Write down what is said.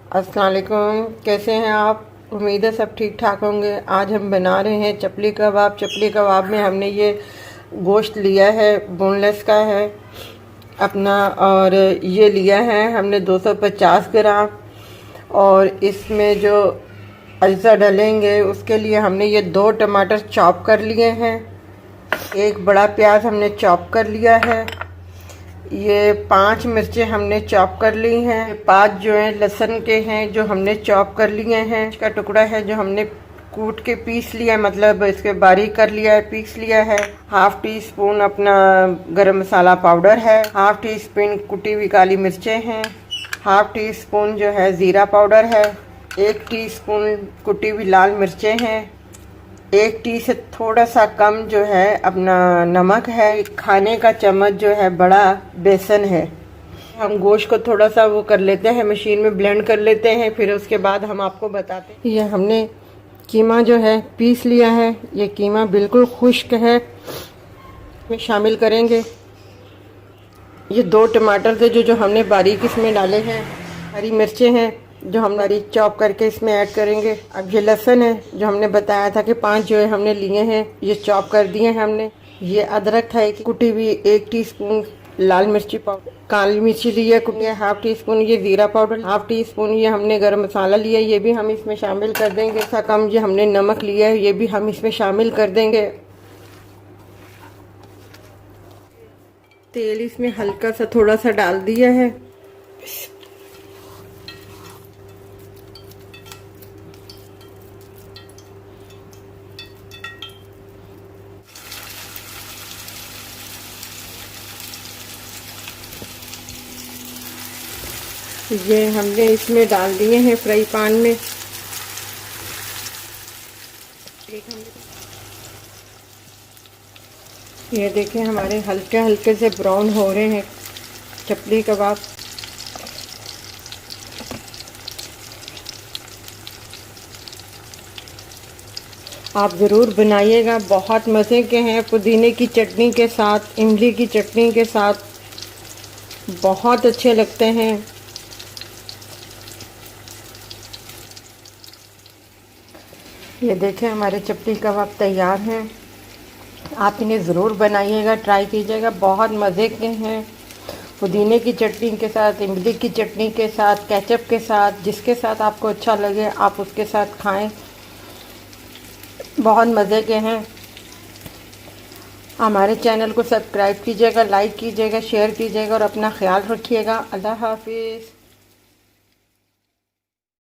अस्सलाम वालेकुम, कैसे हैं आप? उम्मीद है सब ठीक ठाक होंगे। आज हम बना रहे हैं चपली कबाब। चपली कबाब में हमने ये गोश्त लिया है, बोनलेस का है अपना, और ये लिया है हमने 250 ग्राम। और इसमें जो अज्जा डलेंगे उसके लिए हमने ये 2 टमाटर चॉप कर लिए हैं, एक बड़ा प्याज हमने चॉप कर लिया है, ये 5 मिर्चें हमने चॉप कर ली हैं, 5 जो है लहसुन के हैं जो हमने चॉप कर लिए हैं, इसका टुकड़ा है जो हमने कूट के पीस लिया है, मतलब इसके बारीक कर लिया है, पीस लिया है। हाफ टी स्पून अपना गरम मसाला पाउडर है, हाफ टी स्पून कुटी हुई काली मिर्चें हैं, हाफ टी स्पून जो है ज़ीरा पाउडर है, 1 टीस्पून कुटी हुई लाल मिर्चें हैं, 1 टी से थोड़ा सा कम जो है अपना नमक है, खाने का चम्मच जो है बड़ा बेसन है। हम गोश्त को थोड़ा सा वो कर लेते हैं, मशीन में ब्लेंड कर लेते हैं, फिर उसके बाद हम आपको बताते हैं। ये हमने कीमा जो है पीस लिया है, ये कीमा बिल्कुल खुश्क है, इसमें शामिल करेंगे। ये 2 टमाटर थे जो हमने बारीक इसमें डाले हैं, हरी मिर्चें हैं जो हम बारीक चॉप करके इसमें ऐड करेंगे। अब ये लहसुन है जो हमने बताया था कि 5 जो है हमने लिए हैं, ये चॉप कर दिए हैं हमने। ये अदरक था एक कुटी हुई, 1 टीस्पून लाल मिर्ची पाउडर, काली मिर्ची ली है हाफ टी स्पून, ये ज़ीरा पाउडर हाफ टी स्पून, ये हमने गरम मसाला लिया है, ये भी हम इसमें शामिल कर देंगे। ऐसा कम ये हमने नमक लिया है, ये भी हम इसमें शामिल कर देंगे। तेल इसमें हल्का सा थोड़ा सा डाल दिया है। ये हमने इसमें डाल दिए हैं फ्राई पैन में। ये देखें हमारे हल्के हल्के से ब्राउन हो रहे हैं चपली कबाब। आप ज़रूर बनाइएगा, बहुत मज़े के हैं। पुदीने की चटनी के साथ, इमली की चटनी के साथ बहुत अच्छे लगते हैं। ये देखें हमारे चपली कबाब तैयार हैं। आप इन्हें ज़रूर बनाइएगा, ट्राई कीजिएगा, बहुत मज़े के हैं। पुदीने की चटनी के साथ, इमली की चटनी के साथ, केचप के साथ, जिसके साथ आपको अच्छा लगे आप उसके साथ खाएं, बहुत मज़े के हैं। हमारे चैनल को सब्सक्राइब कीजिएगा, लाइक कीजिएगा, शेयर कीजिएगा और अपना ख्याल रखिएगा। अल्लाह हाफिज़।